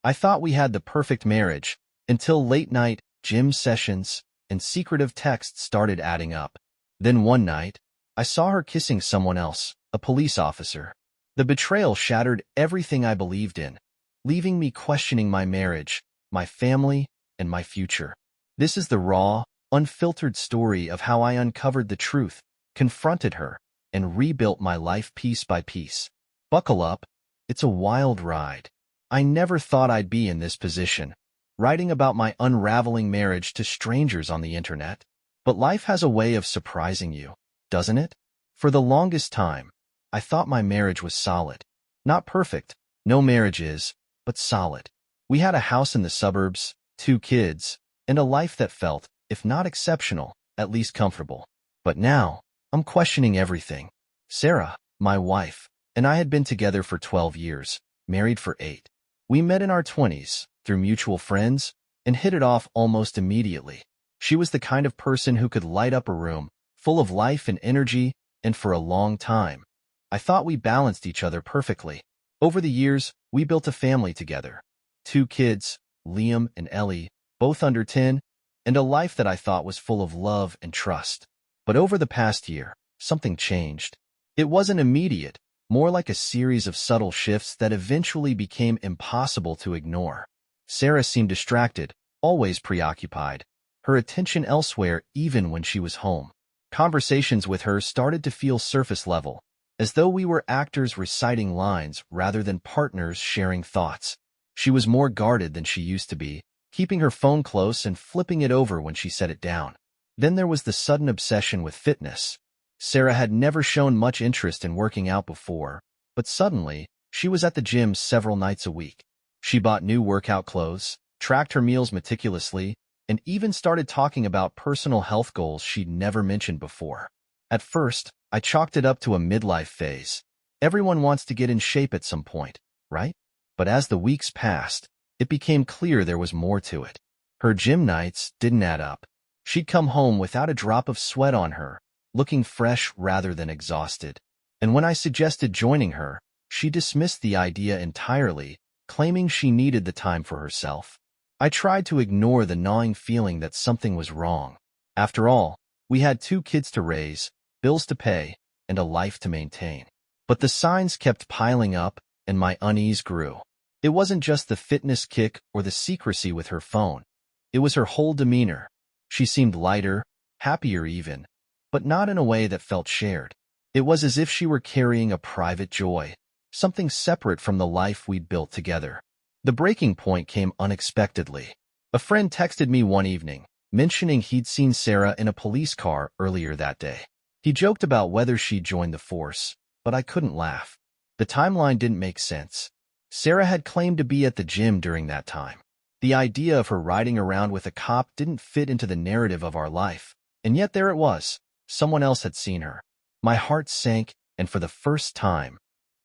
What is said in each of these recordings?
I thought we had the perfect marriage until late-night gym sessions and secretive texts started adding up. Then one night, I saw her kissing someone else, a police officer. The betrayal shattered everything I believed in, leaving me questioning my marriage, my family, and my future. This is the raw, unfiltered story of how I uncovered the truth, confronted her, and rebuilt my life piece by piece. Buckle up, it's a wild ride. I never thought I'd be in this position, writing about my unraveling marriage to strangers on the internet. But life has a way of surprising you, doesn't it? For the longest time, I thought my marriage was solid. Not perfect, no marriage is, but solid. We had a house in the suburbs, 2 kids, and a life that felt, if not exceptional, at least comfortable. But now, I'm questioning everything. Sarah, my wife, and I had been together for 12 years, married for 8. We met in our 20s, through mutual friends, and hit it off almost immediately. She was the kind of person who could light up a room, full of life and energy, and for a long time, I thought we balanced each other perfectly. Over the years, we built a family together. 2 kids, Liam and Ellie, both under 10, and a life that I thought was full of love and trust. But over the past year, something changed. It wasn't immediate, more like a series of subtle shifts that eventually became impossible to ignore. Sarah seemed distracted, always preoccupied, her attention elsewhere even when she was home. Conversations with her started to feel surface level, as though we were actors reciting lines rather than partners sharing thoughts. She was more guarded than she used to be, keeping her phone close and flipping it over when she set it down. Then there was the sudden obsession with fitness. Sarah had never shown much interest in working out before, but suddenly, she was at the gym several nights a week. She bought new workout clothes, tracked her meals meticulously, and even started talking about personal health goals she'd never mentioned before. At first, I chalked it up to a midlife phase. Everyone wants to get in shape at some point, right? But as the weeks passed, it became clear there was more to it. Her gym nights didn't add up. She'd come home without a drop of sweat on her, looking fresh rather than exhausted. And when I suggested joining her, she dismissed the idea entirely, claiming she needed the time for herself. I tried to ignore the gnawing feeling that something was wrong. After all, we had 2 kids to raise, bills to pay, and a life to maintain. But the signs kept piling up, and my unease grew. It wasn't just the fitness kick or the secrecy with her phone. It was her whole demeanor. She seemed lighter, happier even, but not in a way that felt shared. It was as if she were carrying a private joy, something separate from the life we'd built together. The breaking point came unexpectedly. A friend texted me one evening, mentioning he'd seen Sarah in a police car earlier that day. He joked about whether she'd joined the force, but I couldn't laugh. The timeline didn't make sense. Sarah had claimed to be at the gym during that time. The idea of her riding around with a cop didn't fit into the narrative of our life, and yet there it was. Someone else had seen her. My heart sank, and for the first time,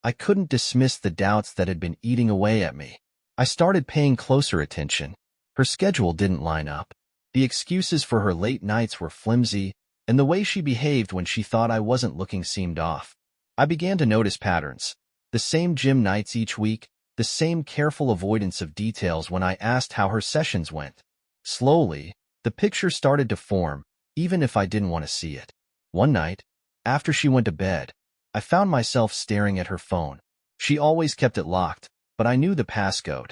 I couldn't dismiss the doubts that had been eating away at me. I started paying closer attention. Her schedule didn't line up. The excuses for her late nights were flimsy, and the way she behaved when she thought I wasn't looking seemed off. I began to notice patterns. The same gym nights each week, the same careful avoidance of details when I asked how her sessions went. Slowly, the picture started to form, even if I didn't want to see it. One night, after she went to bed, I found myself staring at her phone. She always kept it locked, but I knew the passcode.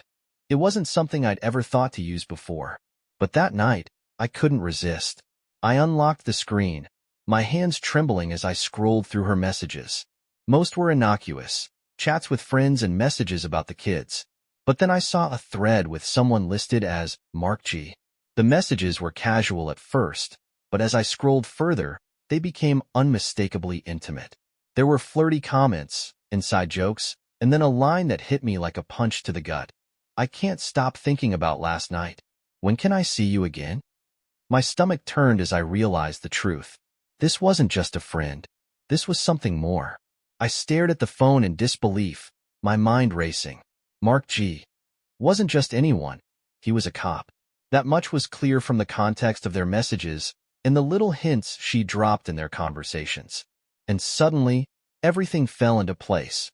It wasn't something I'd ever thought to use before. But that night, I couldn't resist. I unlocked the screen, my hands trembling as I scrolled through her messages. Most were innocuous, chats with friends and messages about the kids. But then I saw a thread with someone listed as Mark G. The messages were casual at first, but as I scrolled further, they became unmistakably intimate. There were flirty comments, inside jokes, and then a line that hit me like a punch to the gut. I can't stop thinking about last night. When can I see you again? My stomach turned as I realized the truth. This wasn't just a friend. This was something more. I stared at the phone in disbelief, my mind racing. Mark G. wasn't just anyone. He was a cop. That much was clear from the context of their messages and the little hints she dropped in their conversations. And suddenly, everything fell into place.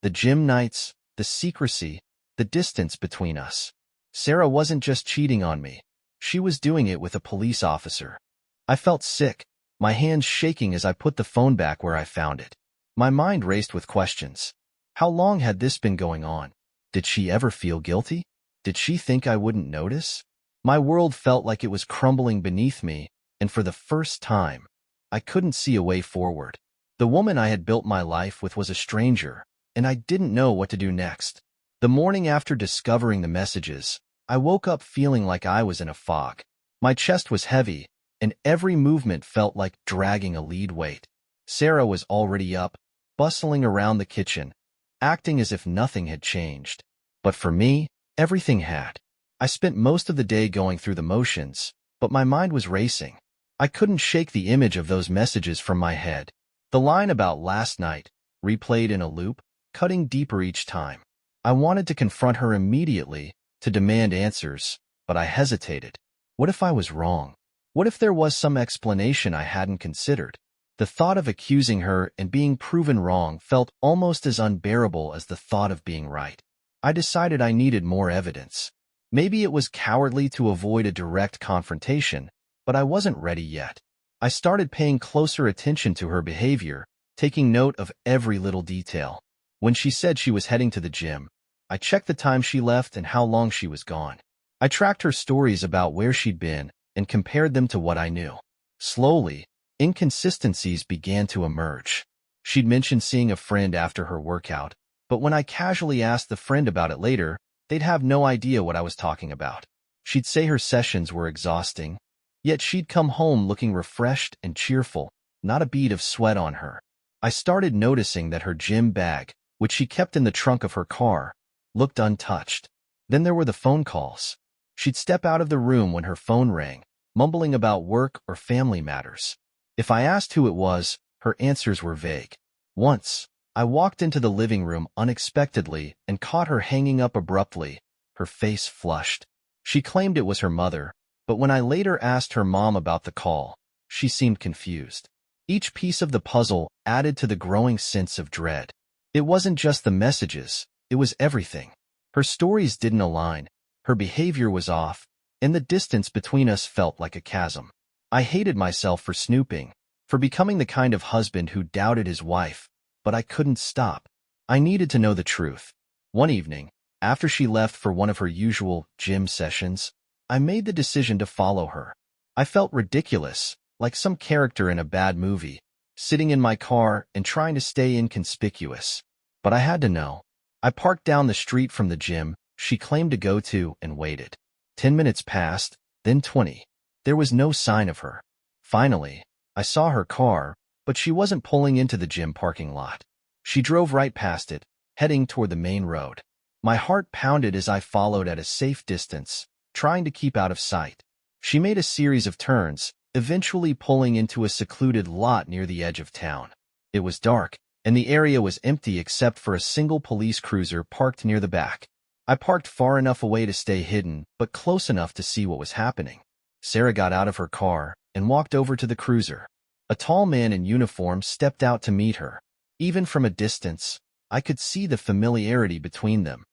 The gym nights, the secrecy, the distance between us. Sarah wasn't just cheating on me. She was doing it with a police officer. I felt sick, my hands shaking as I put the phone back where I found it. My mind raced with questions. How long had this been going on? Did she ever feel guilty? Did she think I wouldn't notice? My world felt like it was crumbling beneath me, and for the first time, I couldn't see a way forward. The woman I had built my life with was a stranger, and I didn't know what to do next. The morning after discovering the messages, I woke up feeling like I was in a fog. My chest was heavy, and every movement felt like dragging a lead weight. Sarah was already up, bustling around the kitchen, acting as if nothing had changed. But for me, everything had. I spent most of the day going through the motions, but my mind was racing. I couldn't shake the image of those messages from my head. The line about last night, replayed in a loop, cutting deeper each time. I wanted to confront her immediately, to demand answers, but I hesitated. What if I was wrong? What if there was some explanation I hadn't considered? The thought of accusing her and being proven wrong felt almost as unbearable as the thought of being right. I decided I needed more evidence. Maybe it was cowardly to avoid a direct confrontation, but I wasn't ready yet. I started paying closer attention to her behavior, taking note of every little detail. When she said she was heading to the gym, I checked the time she left and how long she was gone. I tracked her stories about where she'd been and compared them to what I knew. Slowly, inconsistencies began to emerge. She'd mentioned seeing a friend after her workout, but when I casually asked the friend about it later, they'd have no idea what I was talking about. She'd say her sessions were exhausting, yet she'd come home looking refreshed and cheerful, not a bead of sweat on her. I started noticing that her gym bag, which she kept in the trunk of her car, looked untouched. Then there were the phone calls. She'd step out of the room when her phone rang, mumbling about work or family matters. If I asked who it was, her answers were vague. Once, I walked into the living room unexpectedly and caught her hanging up abruptly, her face flushed. She claimed it was her mother, but when I later asked her mom about the call, she seemed confused. Each piece of the puzzle added to the growing sense of dread. It wasn't just the messages, it was everything. Her stories didn't align, her behavior was off, and the distance between us felt like a chasm. I hated myself for snooping, for becoming the kind of husband who doubted his wife, but I couldn't stop. I needed to know the truth. One evening, after she left for one of her usual gym sessions, I made the decision to follow her. I felt ridiculous, like some character in a bad movie, sitting in my car and trying to stay inconspicuous. But I had to know. I parked down the street from the gym she claimed to go to and waited. 10 minutes passed, then 20. There was no sign of her. Finally, I saw her car, but she wasn't pulling into the gym parking lot. She drove right past it, heading toward the main road. My heart pounded as I followed at a safe distance, trying to keep out of sight. She made a series of turns, eventually pulling into a secluded lot near the edge of town. It was dark, and the area was empty except for a single police cruiser parked near the back. I parked far enough away to stay hidden, but close enough to see what was happening. Sarah got out of her car and walked over to the cruiser. A tall man in uniform stepped out to meet her. Even from a distance, I could see the familiarity between them.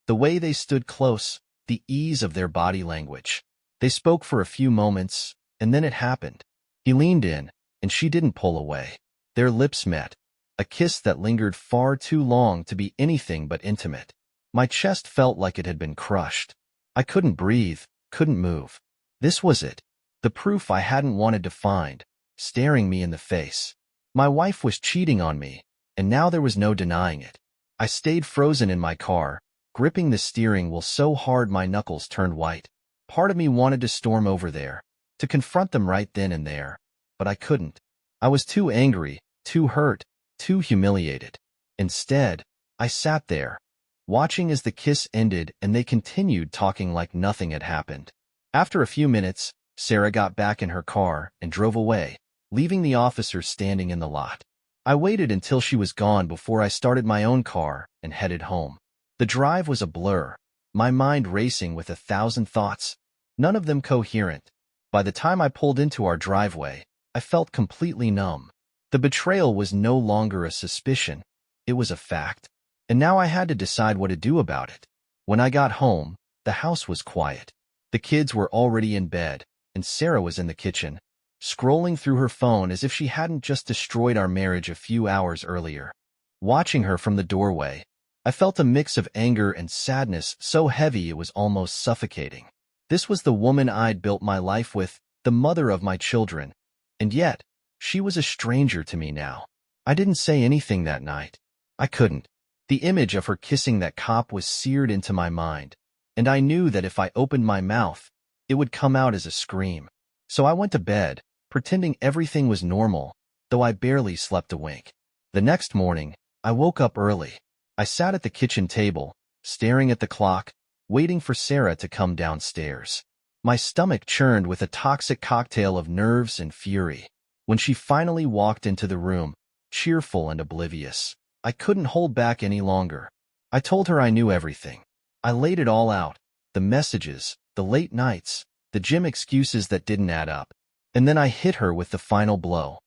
The way they stood close, the ease of their body language. They spoke for a few moments, and then it happened. He leaned in, and she didn't pull away. Their lips met, a kiss that lingered far too long to be anything but intimate. My chest felt like it had been crushed. I couldn't breathe, couldn't move. This was it, the proof I hadn't wanted to find, staring me in the face. My wife was cheating on me, and now there was no denying it. I stayed frozen in my car, gripping the steering wheel so hard my knuckles turned white. Part of me wanted to storm over there, to confront them right then and there, but I couldn't. I was too angry, too hurt, too humiliated. Instead, I sat there, watching as the kiss ended and they continued talking like nothing had happened. After a few minutes, Sarah got back in her car and drove away, leaving the officer standing in the lot. I waited until she was gone before I started my own car and headed home. The drive was a blur, my mind racing with 1,000 thoughts, none of them coherent. By the time I pulled into our driveway, I felt completely numb. The betrayal was no longer a suspicion, it was a fact, and now I had to decide what to do about it. When I got home, the house was quiet. The kids were already in bed, and Sarah was in the kitchen, scrolling through her phone as if she hadn't just destroyed our marriage a few hours earlier. Watching her from the doorway, I felt a mix of anger and sadness so heavy it was almost suffocating. This was the woman I'd built my life with, the mother of my children, and yet, she was a stranger to me now. I didn't say anything that night. I couldn't. The image of her kissing that cop was seared into my mind, and I knew that if I opened my mouth, it would come out as a scream. So I went to bed, pretending everything was normal, though I barely slept a wink. The next morning, I woke up early. I sat at the kitchen table, staring at the clock, waiting for Sarah to come downstairs. My stomach churned with a toxic cocktail of nerves and fury. When she finally walked into the room, cheerful and oblivious, I couldn't hold back any longer. I told her I knew everything. I laid it all out, the messages, the late nights, the gym excuses that didn't add up. And then I hit her with the final blow.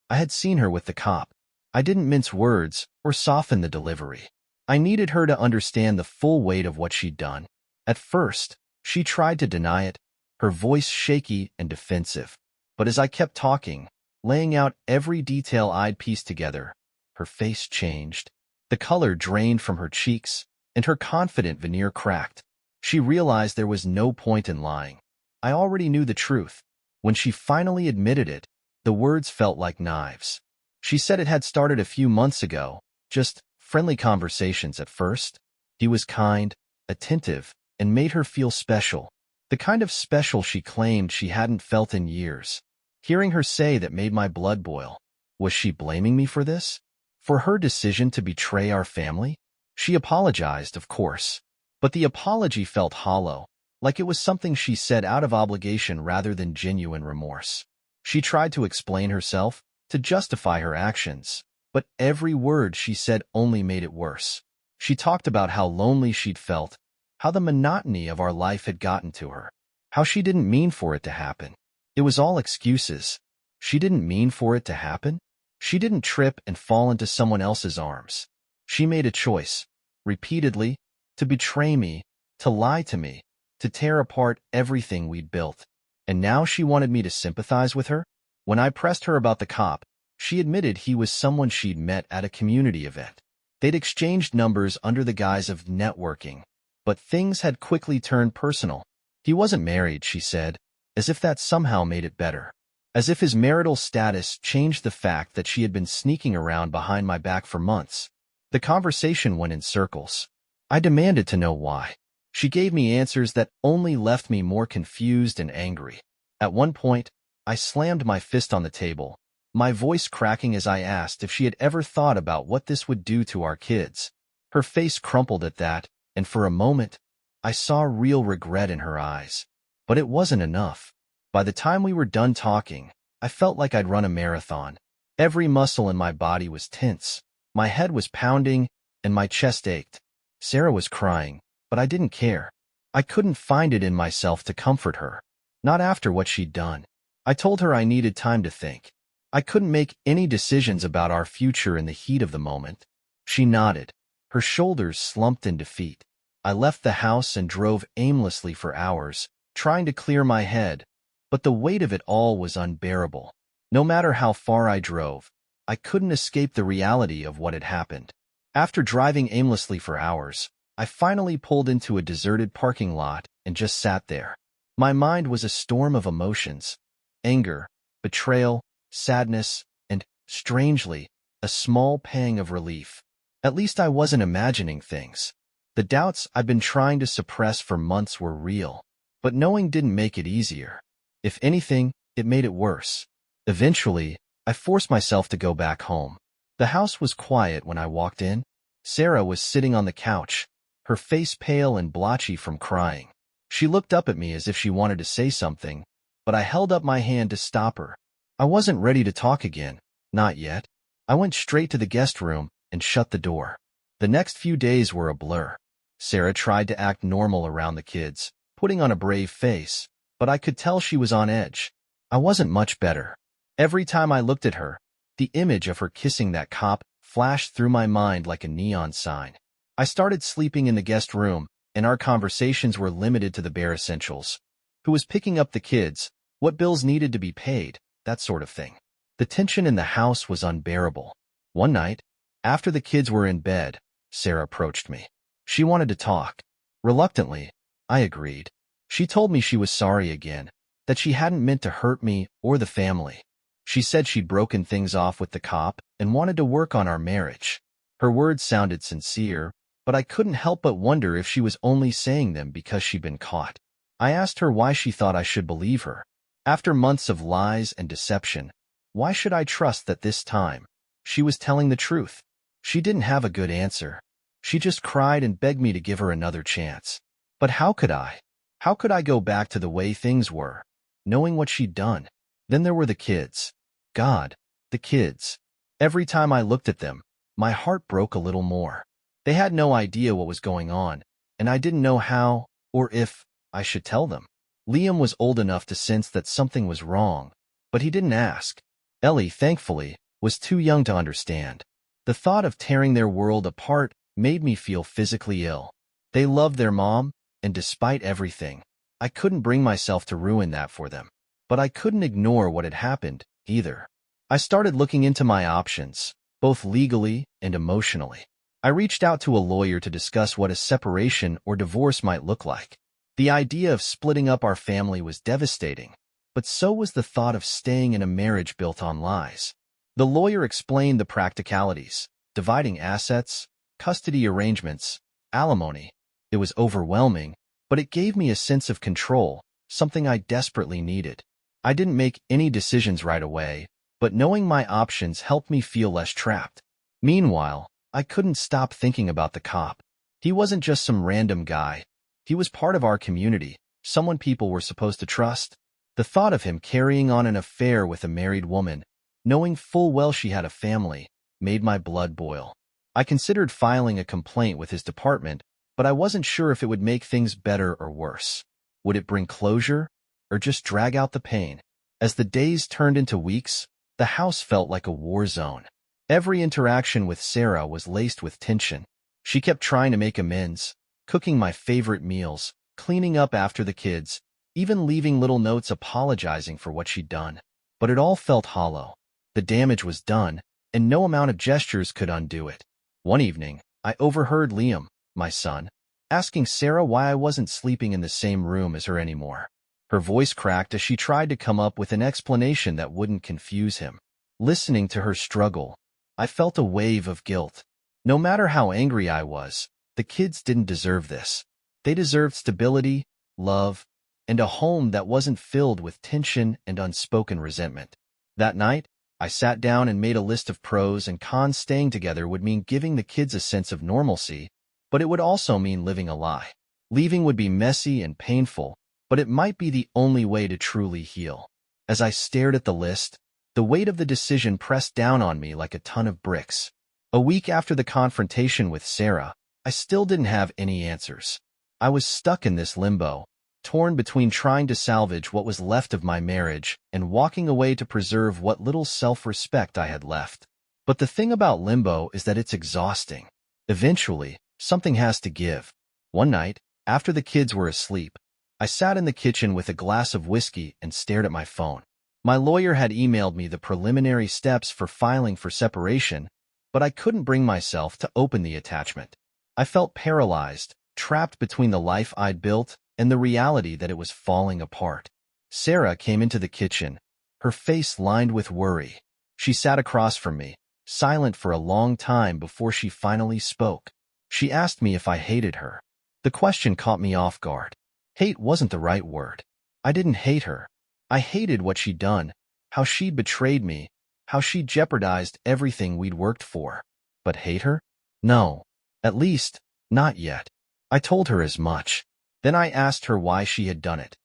I had seen her with the cop. I didn't mince words or soften the delivery. I needed her to understand the full weight of what she'd done. At first, she tried to deny it, her voice shaky and defensive. But as I kept talking, laying out every detail I'd pieced together, her face changed. The color drained from her cheeks, and her confident veneer cracked. She realized there was no point in lying. I already knew the truth. When she finally admitted it, the words felt like knives. She said it had started a few months ago, just friendly conversations at first. He was kind, attentive, and made her feel special. The kind of special she claimed she hadn't felt in years. Hearing her say that made my blood boil. Was she blaming me for this? For her decision to betray our family? She apologized, of course. But the apology felt hollow, like it was something she said out of obligation rather than genuine remorse. She tried to explain herself, to justify her actions, but every word she said only made it worse. She talked about how lonely she'd felt, how the monotony of our life had gotten to her, how she didn't mean for it to happen. It was all excuses. She didn't mean for it to happen. She didn't trip and fall into someone else's arms. She made a choice, repeatedly, to betray me, to lie to me, to tear apart everything we'd built. And now she wanted me to sympathize with her? When I pressed her about the cop, she admitted he was someone she'd met at a community event. They'd exchanged numbers under the guise of networking, but things had quickly turned personal. He wasn't married, she said, as if that somehow made it better. As if his marital status changed the fact that she had been sneaking around behind my back for months. The conversation went in circles. I demanded to know why. She gave me answers that only left me more confused and angry. At one point, I slammed my fist on the table, my voice cracking as I asked if she had ever thought about what this would do to our kids. Her face crumpled at that, and for a moment, I saw real regret in her eyes. But it wasn't enough. By the time we were done talking, I felt like I'd run a marathon. Every muscle in my body was tense, my head was pounding, and my chest ached. Sarah was crying, but I didn't care. I couldn't find it in myself to comfort her. Not after what she'd done. I told her I needed time to think. I couldn't make any decisions about our future in the heat of the moment. She nodded. Her shoulders slumped in defeat. I left the house and drove aimlessly for hours, trying to clear my head, but the weight of it all was unbearable. No matter how far I drove, I couldn't escape the reality of what had happened. After driving aimlessly for hours, I finally pulled into a deserted parking lot and just sat there. My mind was a storm of emotions: anger, betrayal, sadness, and, strangely, a small pang of relief. At least I wasn't imagining things. The doubts I'd been trying to suppress for months were real, but knowing didn't make it easier. If anything, it made it worse. Eventually, I forced myself to go back home. The house was quiet when I walked in. Sarah was sitting on the couch, her face pale and blotchy from crying. She looked up at me as if she wanted to say something, but I held up my hand to stop her. I wasn't ready to talk again, not yet. I went straight to the guest room and shut the door. The next few days were a blur. Sarah tried to act normal around the kids, putting on a brave face, but I could tell she was on edge. I wasn't much better. Every time I looked at her, the image of her kissing that cop flashed through my mind like a neon sign. I started sleeping in the guest room, and our conversations were limited to the bare essentials. Who was picking up the kids, what bills needed to be paid, that sort of thing. The tension in the house was unbearable. One night, after the kids were in bed, Sarah approached me. She wanted to talk. Reluctantly, I agreed. She told me she was sorry again, that she hadn't meant to hurt me or the family. She said she'd broken things off with the cop and wanted to work on our marriage. Her words sounded sincere, but I couldn't help but wonder if she was only saying them because she'd been caught. I asked her why she thought I should believe her. After months of lies and deception, why should I trust that this time she was telling the truth? She didn't have a good answer. She just cried and begged me to give her another chance. But how could I? How could I go back to the way things were, knowing what she'd done? Then there were the kids. God, the kids. Every time I looked at them, my heart broke a little more. They had no idea what was going on, and I didn't know how or if I should tell them. Liam was old enough to sense that something was wrong, but he didn't ask. Ellie, thankfully, was too young to understand. The thought of tearing their world apart made me feel physically ill. They loved their mom, and despite everything, I couldn't bring myself to ruin that for them. But I couldn't ignore what had happened, either. I started looking into my options, both legally and emotionally. I reached out to a lawyer to discuss what a separation or divorce might look like. The idea of splitting up our family was devastating, but so was the thought of staying in a marriage built on lies. The lawyer explained the practicalities, dividing assets, custody arrangements, alimony. It was overwhelming, but it gave me a sense of control, something I desperately needed. I didn't make any decisions right away, but knowing my options helped me feel less trapped. Meanwhile, I couldn't stop thinking about the cop. He wasn't just some random guy. He was part of our community, someone people were supposed to trust. The thought of him carrying on an affair with a married woman, knowing full well she had a family, made my blood boil. I considered filing a complaint with his department, but I wasn't sure if it would make things better or worse. Would it bring closure, or just drag out the pain? As the days turned into weeks, the house felt like a war zone. Every interaction with Sarah was laced with tension. She kept trying to make amends, cooking my favorite meals, cleaning up after the kids, even leaving little notes apologizing for what she'd done. But it all felt hollow. The damage was done, and no amount of gestures could undo it. One evening, I overheard Liam, my son, asking Sarah why I wasn't sleeping in the same room as her anymore. Her voice cracked as she tried to come up with an explanation that wouldn't confuse him. Listening to her struggle, I felt a wave of guilt. No matter how angry I was, the kids didn't deserve this. They deserved stability, love, and a home that wasn't filled with tension and unspoken resentment. That night, I sat down and made a list of pros and cons. Staying together would mean giving the kids a sense of normalcy, but it would also mean living a lie. Leaving would be messy and painful, but it might be the only way to truly heal. As I stared at the list, the weight of the decision pressed down on me like a ton of bricks. A week after the confrontation with Sarah, I still didn't have any answers. I was stuck in this limbo, torn between trying to salvage what was left of my marriage and walking away to preserve what little self-respect I had left. But the thing about limbo is that it's exhausting. Eventually, something has to give. One night, after the kids were asleep, I sat in the kitchen with a glass of whiskey and stared at my phone. My lawyer had emailed me the preliminary steps for filing for separation, but I couldn't bring myself to open the attachment. I felt paralyzed, trapped between the life I'd built and the reality that it was falling apart. Sarah came into the kitchen, her face lined with worry. She sat across from me, silent for a long time before she finally spoke. She asked me if I hated her. The question caught me off guard. Hate wasn't the right word. I didn't hate her. I hated what she'd done, how she'd betrayed me, how she'd jeopardized everything we'd worked for. But hate her? No. At least, not yet. I told her as much. Then I asked her why she had done it.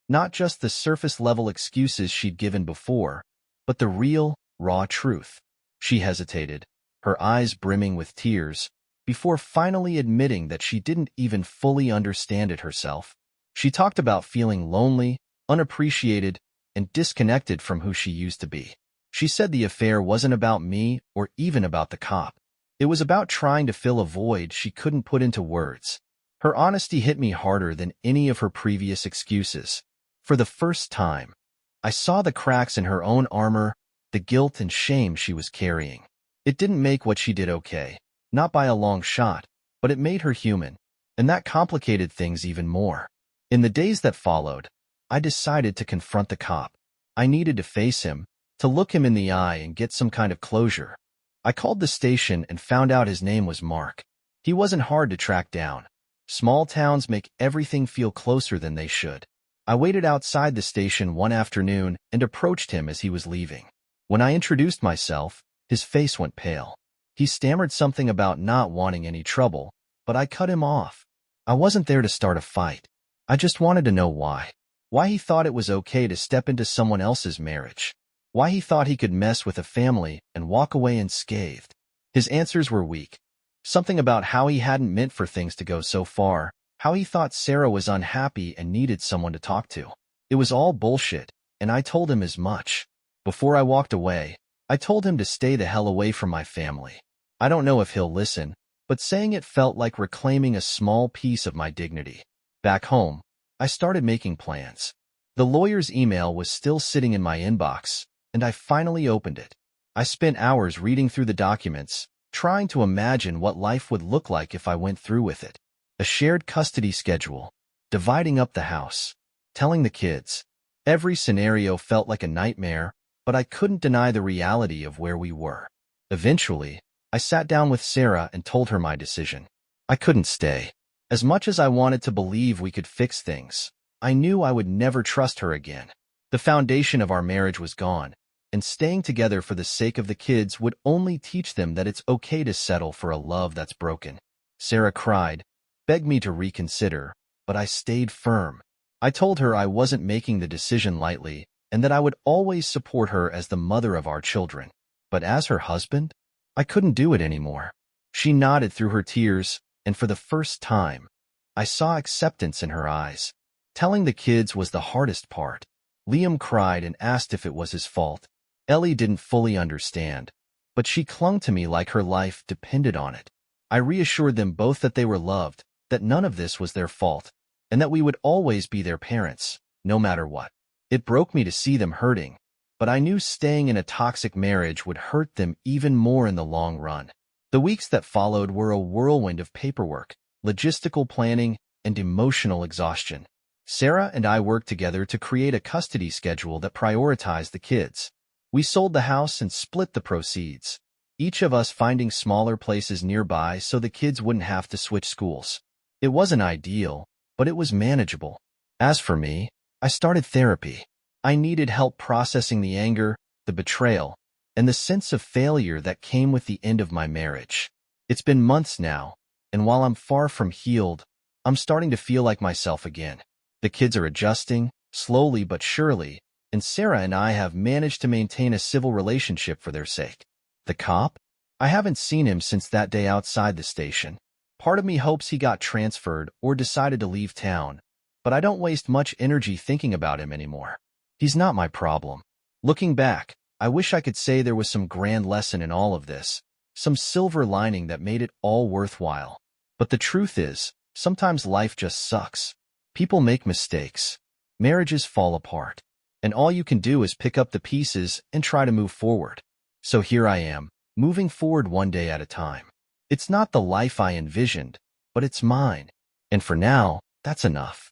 Not just the surface-level excuses she'd given before, but the real, raw truth. She hesitated, her eyes brimming with tears, before finally admitting that she didn't even fully understand it herself. She talked about feeling lonely, unappreciated, and disconnected from who she used to be. She said the affair wasn't about me or even about the cop. It was about trying to fill a void she couldn't put into words. Her honesty hit me harder than any of her previous excuses. For the first time, I saw the cracks in her own armor, the guilt and shame she was carrying. It didn't make what she did okay, not by a long shot, but it made her human, and that complicated things even more. In the days that followed, I decided to confront the cop. I needed to face him, to look him in the eye and get some kind of closure. I called the station and found out his name was Mark. He wasn't hard to track down. Small towns make everything feel closer than they should. I waited outside the station one afternoon and approached him as he was leaving. When I introduced myself, his face went pale. He stammered something about not wanting any trouble, but I cut him off. I wasn't there to start a fight. I just wanted to know why. Why he thought it was okay to step into someone else's marriage. Why he thought he could mess with a family and walk away unscathed. His answers were weak. Something about how he hadn't meant for things to go so far, how he thought Sarah was unhappy and needed someone to talk to. It was all bullshit, and I told him as much. Before I walked away, I told him to stay the hell away from my family. I don't know if he'll listen, but saying it felt like reclaiming a small piece of my dignity. Back home, I started making plans. The lawyer's email was still sitting in my inbox, and I finally opened it. I spent hours reading through the documents, trying to imagine what life would look like if I went through with it. A shared custody schedule, dividing up the house, telling the kids. Every scenario felt like a nightmare, but I couldn't deny the reality of where we were. Eventually, I sat down with Sarah and told her my decision. I couldn't stay. As much as I wanted to believe we could fix things, I knew I would never trust her again. The foundation of our marriage was gone, and staying together for the sake of the kids would only teach them that it's okay to settle for a love that's broken. Sarah cried, begged me to reconsider, but I stayed firm. I told her I wasn't making the decision lightly, and that I would always support her as the mother of our children. But as her husband, I couldn't do it anymore. She nodded through her tears, and for the first time, I saw acceptance in her eyes. Telling the kids was the hardest part. Liam cried and asked if it was his fault. Ellie didn't fully understand, but she clung to me like her life depended on it. I reassured them both that they were loved, that none of this was their fault, and that we would always be their parents, no matter what. It broke me to see them hurting, but I knew staying in a toxic marriage would hurt them even more in the long run. The weeks that followed were a whirlwind of paperwork, logistical planning, and emotional exhaustion. Sarah and I worked together to create a custody schedule that prioritized the kids. We sold the house and split the proceeds, each of us finding smaller places nearby so the kids wouldn't have to switch schools. It wasn't ideal, but it was manageable. As for me, I started therapy. I needed help processing the anger, the betrayal, and the sense of failure that came with the end of my marriage. It's been months now, and while I'm far from healed, I'm starting to feel like myself again. The kids are adjusting, slowly but surely, and Sarah and I have managed to maintain a civil relationship for their sake. The cop? I haven't seen him since that day outside the station. Part of me hopes he got transferred or decided to leave town, but I don't waste much energy thinking about him anymore. He's not my problem. Looking back, I wish I could say there was some grand lesson in all of this, some silver lining that made it all worthwhile. But the truth is, sometimes life just sucks. People make mistakes. Marriages fall apart. And all you can do is pick up the pieces and try to move forward. So here I am, moving forward one day at a time. It's not the life I envisioned, but it's mine. And for now, that's enough.